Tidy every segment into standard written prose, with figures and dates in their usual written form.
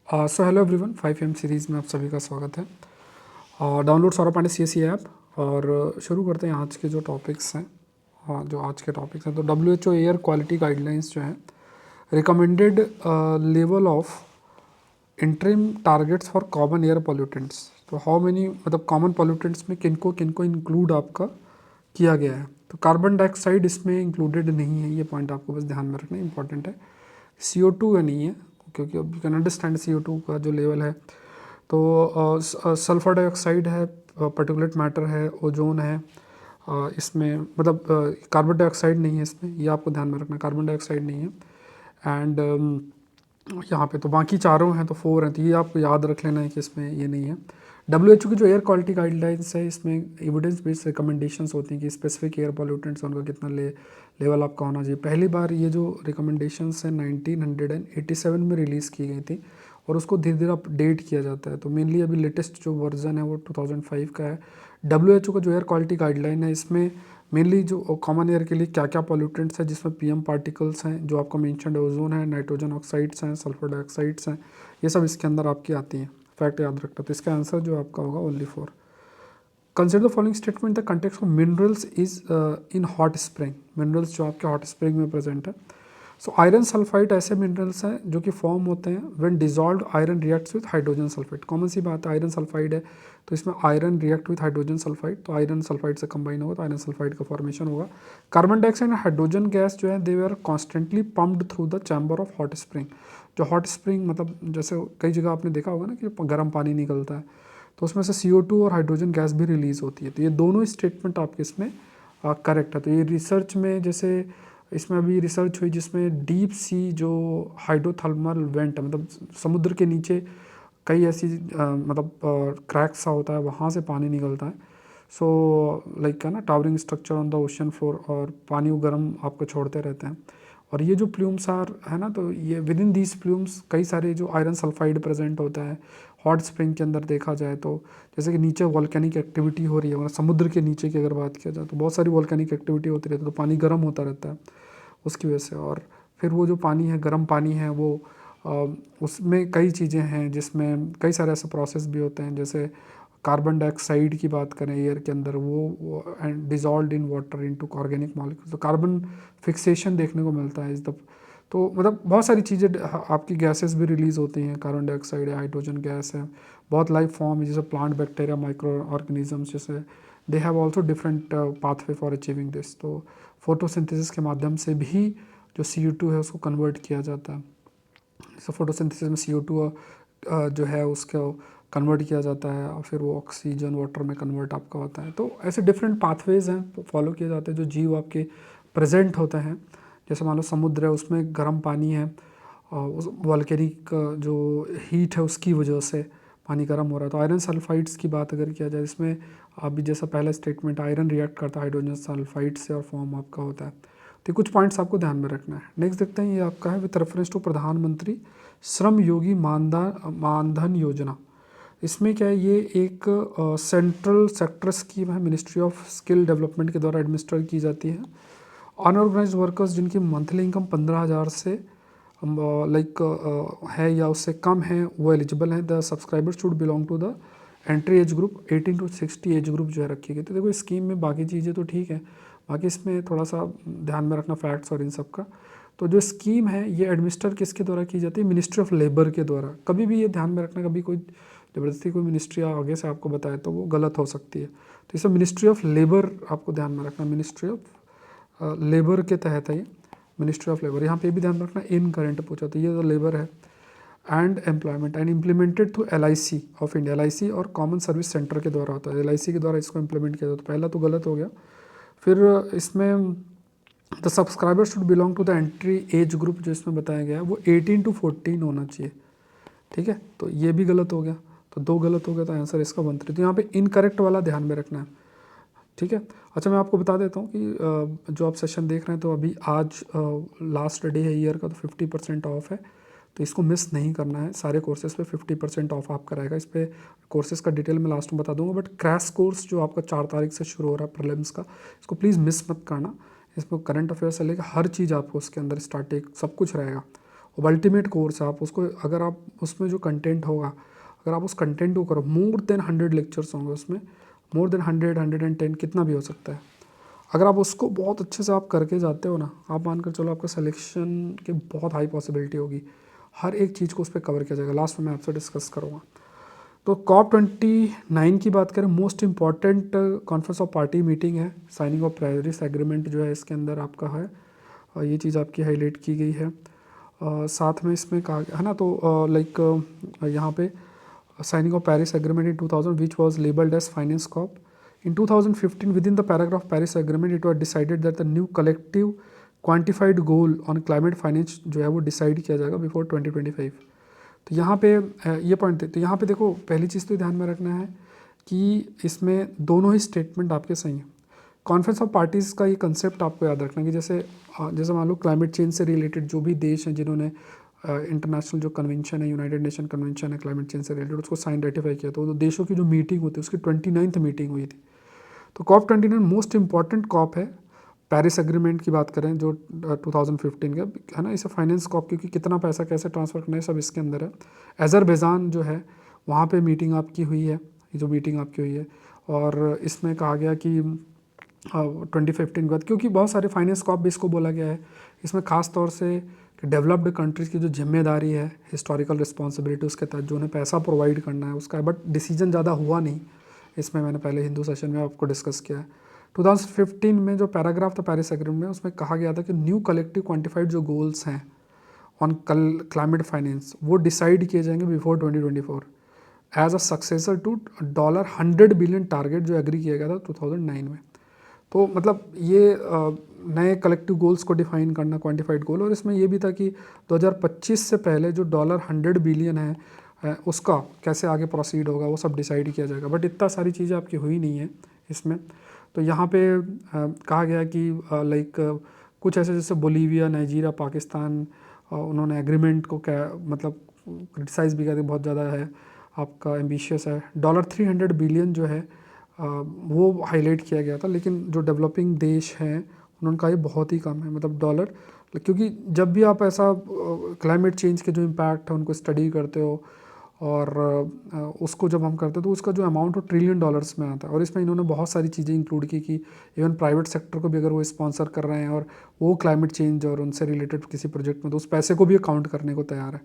So hello everyone, 5M series में आप सभी का स्वागत है। Download Saurabh Pandey CSE app और शुरू करते हैं आज के जो टॉपिक्स हैं। जो आज के टॉपिक्स हैं तो WHO एयर क्वालिटी गाइडलाइंस जो है recommended level of interim targets for common air pollutants. तो हाउ मेनी मतलब कॉमन पोल्यूटेंट्स में किनको किनको इंक्लूड आपका किया गया है। तो कार्बन डाइऑक्साइड इसमें इंक्लूडेड नहीं है, ये पॉइंट आपको बस ध्यान में रखना इंपॉर्टेंट है। CO2 का नहीं है क्योंकि अब यू कैन अंडरस्टैंड CO2 का जो लेवल है। तो सल्फर डाइऑक्साइड है, पर्टिकुलेट मैटर है, ओजोन है, इसमें मतलब कार्बन डाइऑक्साइड नहीं है इसमें, ये आपको ध्यान में रखना, कार्बन डाइऑक्साइड नहीं है। एंड यहाँ पे तो बाकी चारों हैं तो 4 हैं, तो ये आपको याद रख लेना है कि इसमें ये नहीं है। WHO की जो एयर क्वालिटी गाइडलाइंस है इसमें एविडेंस बेस्ड रिकमेंडेशंस होती हैं कि स्पेसिफिक एयर पॉल्यूटेंट्स उनका कितना लेवल आपका होना चाहिए। पहली बार ये जो रिकमेंडेशंस हैं 1987 में रिलीज़ की गई थी और उसको धीरे धीरे अपडेट किया जाता है। तो मेनली अभी लेटेस्ट जो वर्जन है वो 2005 का है। WHO का जो एयर क्वालिटी गाइडलाइन है इसमें मेनली जो कॉमन एयर के लिए क्या क्या पॉल्यूटेंट्स हैं जिसमें PM पार्टिकल्स हैं, जो आपका मेंशन्ड ओजोन है, नाइट्रोजन ऑक्साइड्स हैं, सल्फर डाइऑक्साइड्स हैं, ये सब इसके अंदर आपकी आती हैं। फैक्ट याद रखना। तो इसका आंसर जो आपका होगा only 4। Consider the following statement the context of minerals is in hot spring. Minerals जो आपके हॉट स्प्रिंग में प्रेजेंट है। सो आयरन सल्फाइड ऐसे मिनरल्स हैं जो कि फॉर्म होते हैं when dissolved iron reacts with hydrogen sulphide. Common सी बात है, आयरन सल्फाइड है तो इसमें iron react with hydrogen sulphide, तो आयरन सल्फाइड से कंबाइन होगा तो आयरन सल्फाइड का फॉर्मेशन होगा। Carbon dioxide and hydrogen gas जो है they are constantly pumped through the chamber of hot spring. जो हॉट स्प्रिंग मतलब जैसे कई जगह आपने देखा होगा ना कि गर्म पानी निकलता है तो उसमें से CO2 और हाइड्रोजन गैस भी रिलीज़ होती है। तो ये दोनों स्टेटमेंट आपके इसमें करेक्ट है। तो ये रिसर्च में जैसे इसमें अभी रिसर्च हुई जिसमें डीप सी जो हाइड्रोथर्मल वेंट है, मतलब समुद्र के नीचे कई ऐसी मतलब क्रैक्स सा होता है, वहाँ से पानी निकलता है। सो लाइक है ना towering structure on the ocean floor, और पानी वो गर्म आपको छोड़ते रहते हैं। और ये जो प्लूम्स आर है ना, तो ये विद इन दीज प्लूम्स कई सारे जो आयरन सल्फाइड प्रेजेंट होता है हॉट स्प्रिंग के अंदर देखा जाए तो। जैसे कि नीचे वॉल्केनिक एक्टिविटी हो रही है, मतलब समुद्र के नीचे की अगर बात किया जाए तो बहुत सारी वॉल्केनिक एक्टिविटी होती रहती है, तो पानी गर्म होता रहता है उसकी वजह से। और फिर वो जो पानी है, गर्म पानी है, वो उसमें कई चीज़ें हैं जिसमें कई सारे ऐसे प्रोसेस भी होते हैं। जैसे कार्बन डाइऑक्साइड की बात करें एयर के अंदर, वो dissolve in water into organic molecules, तो कार्बन फिक्सेशन देखने को मिलता है इस दफ। तो मतलब बहुत सारी चीज़ें आपकी गैसेस भी रिलीज़ होती हैं, कार्बन डाइऑक्साइड है, हाइड्रोजन गैस है, बहुत लाइफ फॉर्म है जैसे प्लांट, बैक्टीरिया, माइक्रो ऑर्गेनिजम्स, जैसे they have also different pathway for achieving this. तो फोटोसिंथेसिस के माध्यम से भी जो CO2 है उसको कन्वर्ट किया जाता है। सो फोटोसिंथेसिस में CO2 जो है उसको कन्वर्ट किया जाता है और फिर वो ऑक्सीजन वाटर में कन्वर्ट आपका होता है। तो ऐसे डिफरेंट पाथवेज हैं फॉलो किए जाते हैं जो जीव आपके प्रेजेंट होते हैं। जैसे मान लो समुद्र है, उसमें गर्म पानी है और उस वॉल्केनिक जो हीट है उसकी वजह से पानी गर्म हो रहा है। तो आयरन सल्फाइड्स की बात अगर किया जाए, इसमें अभी जैसा पहला स्टेटमेंट, आयरन रिएक्ट करता है हाइड्रोजन सल्फाइड से और फॉर्म आपका होता है। तो कुछ पॉइंट्स आपको ध्यान में रखना है। नेक्स्ट देखते हैं, ये आपका है विथ रेफरेंस टू प्रधानमंत्री श्रम योगी मानधन योजना। इसमें क्या है, ये एक सेंट्रल सेक्टर स्कीम है, मिनिस्ट्री ऑफ स्किल डेवलपमेंट के द्वारा एडमिनिस्टर की जाती है। अनऑर्गेनाइज वर्कर्स जिनकी मंथली इनकम 15,000 से है या उससे कम है वो एलिजिबल हैं। The subscribers should belong to the entry age group 18 to 60 age group जो है रखी गई। तो देखो स्कीम में बाकी चीज़ें तो ठीक है, बाकी इसमें थोड़ा सा ध्यान में रखना फैक्ट्स और इन सब का। तो जो स्कीम है ये एडमिनिस्टर किसके द्वारा की जाती है, मिनिस्ट्री ऑफ लेबर के द्वारा। कभी भी ये ध्यान में रखना, कभी कोई ज़बरदस्ती कोई मिनिस्ट्री आगे से आपको बताए तो वो गलत हो सकती है। तो इसे मिनिस्ट्री ऑफ लेबर आपको ध्यान में रखना, मिनिस्ट्री ऑफ लेबर के तहत है ये, मिनिस्ट्री ऑफ लेबर। यहाँ पे भी ध्यान रखना इन करंट पूछा तो ये जो लेबर है and employment and implemented through LIC of India. LIC और कॉमन सर्विस सेंटर के द्वारा होता है, LIC के द्वारा इसको इम्प्लीमेंट किया जाता है। तो पहला तो गलत हो गया। फिर इसमें the subscriber should belong to the entry age group जो इसमें बताया गया है वो 18 to 14 होना चाहिए, ठीक है। तो ये भी गलत हो गया, तो 2 गलत हो गया, तो आंसर इसका 1-3। तो यहाँ पे इनकरेक्ट वाला ध्यान में रखना है, ठीक है। अच्छा मैं आपको बता देता हूँ कि जो आप सेशन देख रहे हैं तो अभी आज लास्ट डे है ईयर का, तो 50% ऑफ है, तो इसको मिस नहीं करना है। सारे कोर्सेज पे 50% ऑफ आपका रहेगा। इस पर कोर्सेज का डिटेल मैं लास्ट में बता दूंगा, बट क्रैश कोर्स जो आपका 4 तारीख से शुरू हो रहा है प्रीलिम्स का, इसको प्लीज़ मिस मत करना। इसमें करंट अफेयर से लेकर हर चीज़ आपको उसके अंदर स्टार्टिंग सब कुछ रहेगा। अब अल्टीमेट कोर्स है, आप उसको अगर आप उसमें जो कंटेंट होगा, अगर आप उस कंटेंट को करो, मोर देन 100 लेक्चर्स होंगे उसमें, मोर देन 100, 110, कितना भी हो सकता है। अगर आप उसको बहुत अच्छे से आप करके जाते हो ना, आप मानकर चलो आपका सिलेक्शन की बहुत हाई पॉसिबिलिटी होगी। हर एक चीज़ को उस पर कवर किया जाएगा। लास्ट में मैं आपसे डिस्कस करूँगा। तो COP29 की बात करें, most important conference of party meeting है। साइनिंग ऑफ पेरिस एग्रीमेंट जो है इसके अंदर आपका है, और ये चीज़ आपकी हाईलाइट की गई है। साथ में इसमें कहा गया है ना, तो लाइक यहाँ पे signing of Paris agreement in 2000 which was labelled as finance COP. In 2015 within the paragraph Paris agreement it was decided that the new collective quantified goal on climate finance जो है वो decide किया जाएगा before 2025। तो यहाँ पे ये point थे। तो यहाँ पे देखो, पहली चीज़ तो ध्यान में रखना है कि इसमें दोनों ही स्टेटमेंट आपके सही हैं। कॉन्फ्रेंस ऑफ पार्टीज़ का ये कंसेप्ट आपको याद रखना कि जैसे मान लो क्लाइमेट चेंज से रिलेटेड जो भी देश हैं जिन्होंने इंटरनेशनल जो कन्वेंशन है, यूनाइटेड नेशन कन्वेंशन है क्लाइमेट चेंज से रिलेटेड, उसको साइन रेटिफाई किया, तो देशों की जो मीटिंग होती है उसकी 29th मीटिंग हुई थी। तो COP29 मोस्ट इंपॉर्टेंट कॉप है। पेरिस एग्रीमेंट की बात करें जो 2015 का है ना, इसे फाइनेंस कॉप, क्योंकि कितना पैसा कैसे ट्रांसफ़र करना है सब इसके अंदर है। अज़रबैजान जो है वहाँ पे मीटिंग आपकी हुई है, ये जो मीटिंग आपकी हुई है, और इसमें कहा गया कि 2015 के बाद, क्योंकि बहुत सारे फाइनेंस कॉप भी इसको बोला गया है, इसमें ख़ास तौर से कि डेवलप्ड कंट्रीज़ की जो जिम्मेदारी है, हिस्टोरिकल रिस्पॉन्सिबिलिटी उसके तहत जो उन्हें पैसा प्रोवाइड करना है उसका है, बट डिसीजन ज़्यादा हुआ नहीं। इसमें मैंने पहले हिंदू सेशन में आपको डिस्कस किया है। 2015 में जो पैराग्राफ था पेरिस एग्रीमेंट में, उसमें कहा गया था कि न्यू कलेक्टिव क्वांटिफाइड जो गोल्स हैं ऑन क्लाइमेट फाइनेंस वो डिसाइड किए जाएंगे before 2024 as a successor to $100 billion target जो एग्री किया गया था 2009 में। तो मतलब ये नए कलेक्टिव गोल्स को डिफाइन करना, क्वांटिफाइड गोल, और इसमें ये भी था कि 2025 से पहले जो $100 बिलियन है उसका कैसे आगे प्रोसीड होगा वो सब डिसाइड किया जाएगा। बट इतना सारी चीज़ें आपकी हुई नहीं है इसमें। तो यहाँ पे कहा गया कि लाइक कुछ ऐसे जैसे बोलीविया, नाइजीरिया, पाकिस्तान, उन्होंने एग्रीमेंट को क्या मतलब क्रिटिसाइज़ भी किया कि बहुत ज़्यादा है आपका एम्बिशियस है। $300 बिलियन जो है वो हाईलाइट किया गया था, लेकिन जो डेवलपिंग देश हैं उन्होंने कहा ये बहुत ही कम है, मतलब डॉलर, क्योंकि जब भी आप ऐसा क्लाइमेट चेंज के जो इम्पैक्ट है उनको स्टडी करते हो और उसको जब हम करते हैं तो उसका जो अमाउंट हो $ट्रिलियन में आता है। और इसमें इन्होंने बहुत सारी चीज़ें इंक्लूड की कि इवन प्राइवेट सेक्टर को भी अगर वो स्पॉन्सर कर रहे हैं और वो क्लाइमेट चेंज और उनसे रिलेटेड किसी प्रोजेक्ट में, तो उस पैसे को भी अकाउंट करने को तैयार है।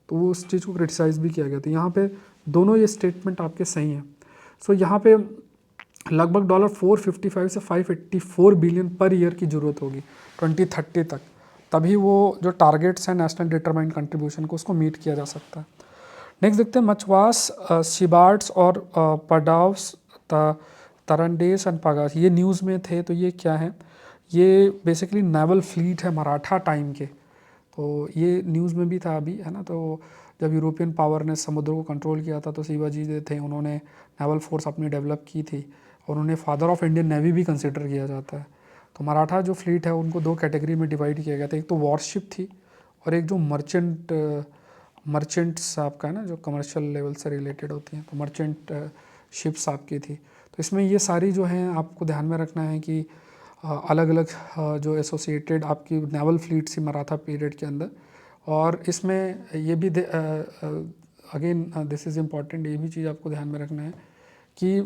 तो वो उस चीज़ को क्रिटिसाइज़ भी किया गया। तो यहाँ पे दोनों ये स्टेटमेंट आपके सही हैं। सो यहाँ पे लगभग $455 से $584 बिलियन पर ईयर की ज़रूरत होगी 2030 तक, तभी वो जो टारगेट्स हैं नेशनल डिटरमाइंड कंट्रीब्यूशन को उसको मीट किया जा सकता है। नेक्स्ट देखते हैं मछवास, शिबार्ड्स और पडाव्स, तरंडेस एंड पगास, ये न्यूज़ में थे। तो ये क्या है, ये बेसिकली नेवल फ्लीट है मराठा टाइम के। तो ये न्यूज़ में भी था अभी, है ना। तो जब यूरोपियन पावर ने समुद्र को कंट्रोल किया था तो शिवाजी जो थे उन्होंने नेवल फोर्स अपनी डेवलप की थी, और उन्हें फादर ऑफ इंडियन नेवी भी कंसिडर किया जाता है। तो मराठा जो फ्लीट है उनको दो कैटेगरी में डिवाइड किया गया था। एक तो वॉरशिप थी और एक जो मर्चेंट्स आपका है ना, जो कमर्शियल लेवल से रिलेटेड होती हैं, तो मर्चेंट शिप्स आपकी थी। तो इसमें ये सारी जो हैं आपको ध्यान में रखना है कि अलग अलग जो एसोसिएटेड आपकी नेवल फ्लीट थी मराठा पीरियड के अंदर। और इसमें ये भी अगेन दिस इज़ इम्पॉर्टेंट, ये भी चीज़ आपको ध्यान में रखना है कि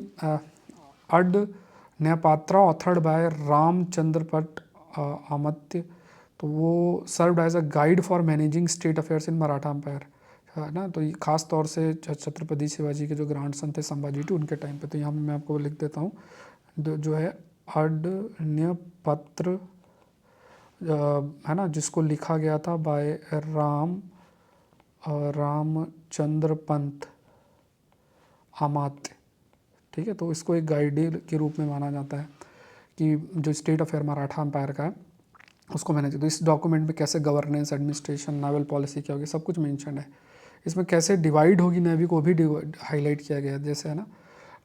Adnyapatra authored by Ramchandra Bhatt Amatya, तो वो served as a guide for managing state affairs in Maratha empire, है ना। तो ये खास तौर से छत्रपति शिवाजी के जो ग्रांडसन थे संभाजी टी उनके टाइम पे। तो यहाँ मैं आपको लिख देता हूँ जो है अडन्यपत्र, है ना, जिसको लिखा गया था बाय रामचंद्र पंत अमात्य, ठीक है। तो इसको एक गाइड के रूप में माना जाता है कि जो स्टेट अफेयर मराठा एम्पायर का है उसको मैनेज। तो इस डॉक्यूमेंट में कैसे गवर्नेंस, एडमिनिस्ट्रेशन, नेवल पॉलिसी क्या होगी सब कुछ मेंशन है। इसमें कैसे डिवाइड होगी नेवी को भी हाईलाइट किया गया है, जैसे है ना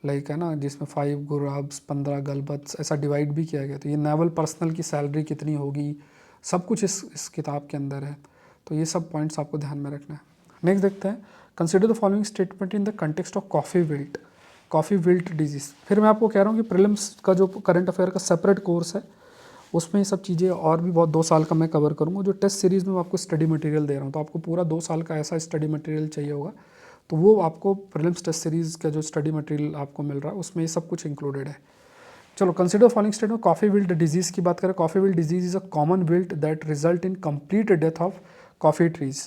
लाइक है ना, जिसमें 5 गुराब्स 15 गलबत्स ऐसा डिवाइड भी किया गया। तो ये नेवल पर्सनल की सैलरी कितनी होगी सब कुछ इस किताब के अंदर है। तो ये सब पॉइंट्स आपको ध्यान में रखना है। नेक्स्ट देखते हैं, consider the following statement in the context of coffee wilt disease. फिर मैं आपको कह रहा हूँ कि प्रीलिम्स का जो करंट अफेयर का सेपरेट कोर्स है उसमें ये सब चीज़ें और भी बहुत 2 साल का मैं कवर करूँगा। जो टेस्ट सीरीज़ में मैं आपको स्टडी मटेरियल दे रहा हूँ, तो आपको पूरा 2 साल का ऐसा स्टडी मटेरियल चाहिए होगा, तो वो आपको प्रीलिम्स टेस्ट सीरीज़ का जो स्टडी मटेरियल आपको मिल रहा है उसमें ये सब कुछ इंक्लूडेड है। चलो, consider following statement. Coffee wilt disease की बात करें, coffee wilt disease is a common wilt that result in complete death of coffee trees.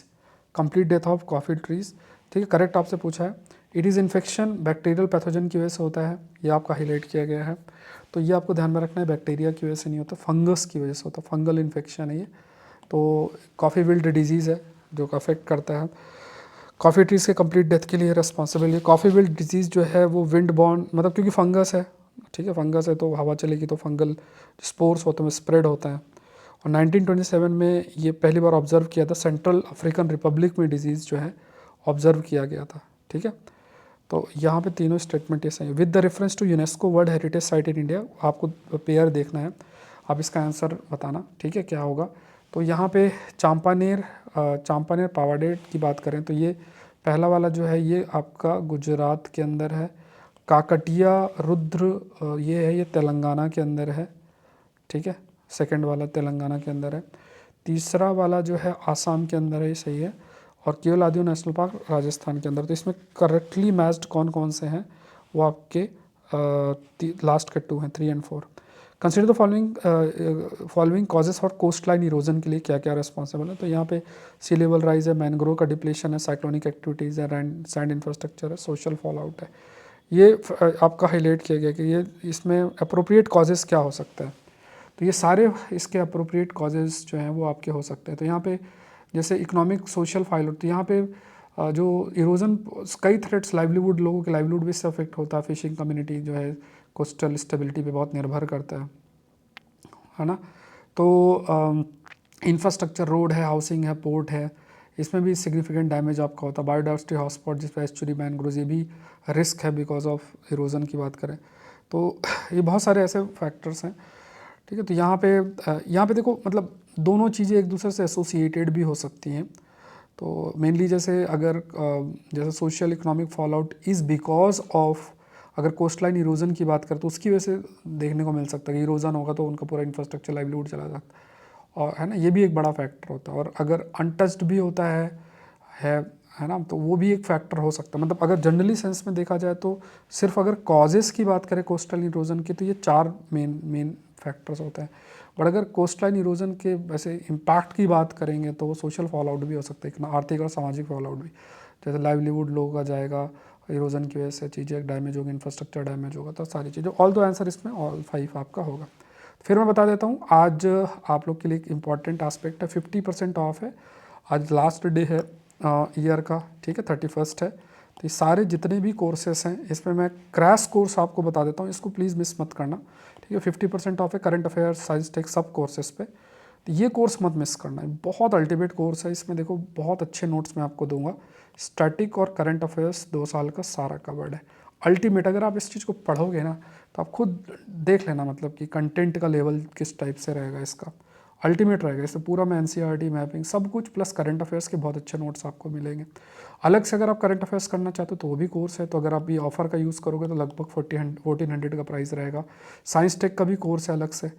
Complete death of coffee trees, ठीक है, करेक्ट आपसे पूछा है। It is infection bacterial pathogen की वजह से होता है, ये आपका हाईलाइट किया गया है। तो ये आपको ध्यान में रखना है, बैक्टीरिया की वजह से नहीं होता, फंगस की वजह से होता, फंगल इन्फेक्शन है ये। तो कॉफ़ी विल्ट डिजीज़ है जो अफेक्ट करता है कॉफ़ी ट्रीज़ के कंप्लीट डेथ के लिए रिस्पॉन्सिबल है। कॉफ़ी विल्ट डिजीज़ जो है वो विंड बॉर्न, मतलब क्योंकि फंगस है, ठीक है, फंगस है तो हवा चलेगी तो फंगल स्पोर्स होते हैं, स्प्रेड होता है। और 1927 में ये पहली बार ऑब्जर्व किया था, सेंट्रल अफ्रीकन रिपब्लिक में डिजीज़ जो है ऑब्जर्व किया गया था, ठीक है। तो यहाँ पे तीनों स्टेटमेंट ये सही है। With the reference to UNESCO world heritage site in India, आपको पेयर देखना है, आप इसका आंसर बताना, ठीक है, क्या होगा। तो यहाँ पे चांपानेर पावागढ़ की बात करें तो ये पहला वाला जो है ये आपका गुजरात के अंदर है। काकटिया रुद्र ये है, ये तेलंगाना के अंदर है, ठीक है, सेकंड वाला तेलंगाना के अंदर है। तीसरा वाला जो है आसाम के अंदर है, ये सही है। और केवलादियो नेशनल पार्क राजस्थान के अंदर। तो इसमें करेक्टली मैच्ड कौन कौन से हैं, वो आपके लास्ट के 2 हैं, 3 और 4। Consider the following causes for coastline erosion के लिए क्या क्या रिस्पॉन्सिबल है। तो यहाँ पे सी लेवल राइज है, मैनग्रोव का डिप्लेशन है, साइक्लोनिक एक्टिविटीज़ है, सैंड इंफ्रास्ट्रक्चर है, सोशल फॉल आउट है। ये आपका हाईलाइट किया गया कि ये इसमें अप्रोप्रिएट कॉजेज़ क्या हो सकता है। तो ये सारे इसके अप्रोप्रिएट कॉजेज़ जो हैं वो आपके हो सकते हैं। तो यहाँ पे जैसे इकोनॉमिक सोशल फाइल होती है, यहाँ पे जो इरोजन कई थ्रेट्स, लाइवलीवुड, लोगों के लाइवलीवुड भी इससे अफेक्ट होता है। फिशिंग कम्युनिटी जो है कोस्टल स्टेबिलिटी पे बहुत निर्भर करता है ना। तो इंफ्रास्ट्रक्चर, रोड है, हाउसिंग है, पोर्ट है, इसमें भी सिग्निफिकेंट डैमेज आपका होता है। बायोडाइवर्सिटी हॉटस्पॉट जिस पर एस्चुरी, मैनग्रोव, ये भी रिस्क है बिकॉज ऑफ इरोजन की बात करें तो ये बहुत सारे ऐसे फैक्टर्स हैं, ठीक है। तो यहाँ पे देखो, मतलब दोनों चीज़ें एक दूसरे से एसोसिएटेड भी हो सकती हैं। तो मेनली जैसे अगर जैसे social economic fall out is because of, अगर कोस्ट लाइन इरोजन की बात करें तो उसकी वजह से देखने को मिल सकता है कि इरोजन होगा तो उनका पूरा इंफ्रास्ट्रक्चर, लाइवलीहुड चला जाता है, और है ना, ये भी एक बड़ा फैक्टर होता है। और अगर अनटच्ड भी होता है ना, तो वो भी एक फैक्टर हो सकता है। मतलब अगर जनरली सेंस में देखा जाए तो सिर्फ अगर कॉजेज़ की बात करें कोस्टल इरोजन की तो ये 4 मेन फैक्टर्स होते हैं। बट अगर कोस्ट लाइन इरोजन के वैसे इम्पैक्ट की बात करेंगे तो वो सोशल फॉल आउट भी हो सकता है, आर्थिक और सामाजिक फॉल आउट भी, जैसे लाइवलीहुड लोगों का जाएगा, इरोजन की वजह से चीज़ें डैमेज होगी, इंफ्रास्ट्रक्चर डैमेज होगा, तो सारी चीज़ें। ऑल दो आंसर इसमें ऑल 5 आपका होगा। फिर मैं बता देता हूँ, आज आप लोग के लिए एक इम्पॉर्टेंट एस्पेक्ट है, 50% ऑफ है। आज लास्ट डे है ईयर का, ठीक है, 31 है। तो ये सारे जितने भी कोर्सेस हैं इसमें मैं क्रैश कोर्स आपको बता देता हूँ, इसको प्लीज़ मिस मत करना, ठीक है। 50% ऑफ है करंट अफेयर्स, साइंस टेक, सब कोर्सेज पे। तो ये कोर्स मत मिस करना है, बहुत अल्टीमेट कोर्स है। इसमें देखो बहुत अच्छे नोट्स मैं आपको दूंगा, स्टैटिक और करंट अफेयर्स 2 साल का सारा कवर्ड है। अल्टीमेट, अगर आप इस चीज़ को पढ़ोगे ना तो आप खुद देख लेना, मतलब कि कंटेंट का लेवल किस टाइप से रहेगा इसका, अल्टीमेट रहेगा। इससे पूरा मैं एनसीईआरटी मैपिंग सब कुछ प्लस करंट अफेयर्स के बहुत अच्छे नोट्स आपको मिलेंगे। अलग से अगर आप करंट अफेयर्स करना चाहते हो तो वो भी कोर्स है। तो अगर आप ये ऑफर का यूज़ करोगे तो लगभग 1400 का प्राइस रहेगा। साइंस टेक का भी कोर्स है अलग से,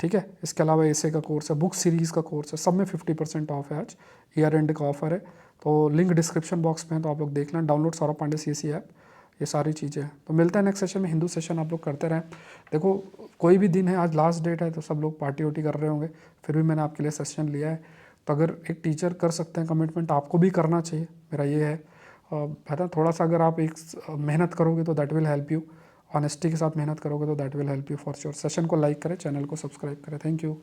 ठीक है। इसके अलावा एसे का कोर्स है, बुक सीरीज़ का कोर्स है, सब में 50% ऑफ है। आज ईयर एंड का ऑफर है, तो लिंक डिस्क्रिप्शन बॉक्स में है, तो आप लोग देख लें। Download Saurabh Pandey CSE app, ये सारी चीज़ें हैं। तो मिलता है नेक्स्ट सेशन में, हिंदू सेशन आप लोग करते रहें। देखो कोई भी दिन है, आज लास्ट डेट है तो सब लोग पार्टी वार्टी कर रहे होंगे, फिर भी मैंने आपके लिए सेशन लिया है। तो अगर एक टीचर कर सकते हैं कमिटमेंट, आपको भी करना चाहिए, मेरा ये है। है थोड़ा सा अगर आप एक मेहनत करोगे तो that will help you, honesty के साथ मेहनत करोगे तो that will help you for sure. Session को लाइक करें, चैनल को सब्सक्राइब करें। Thank you.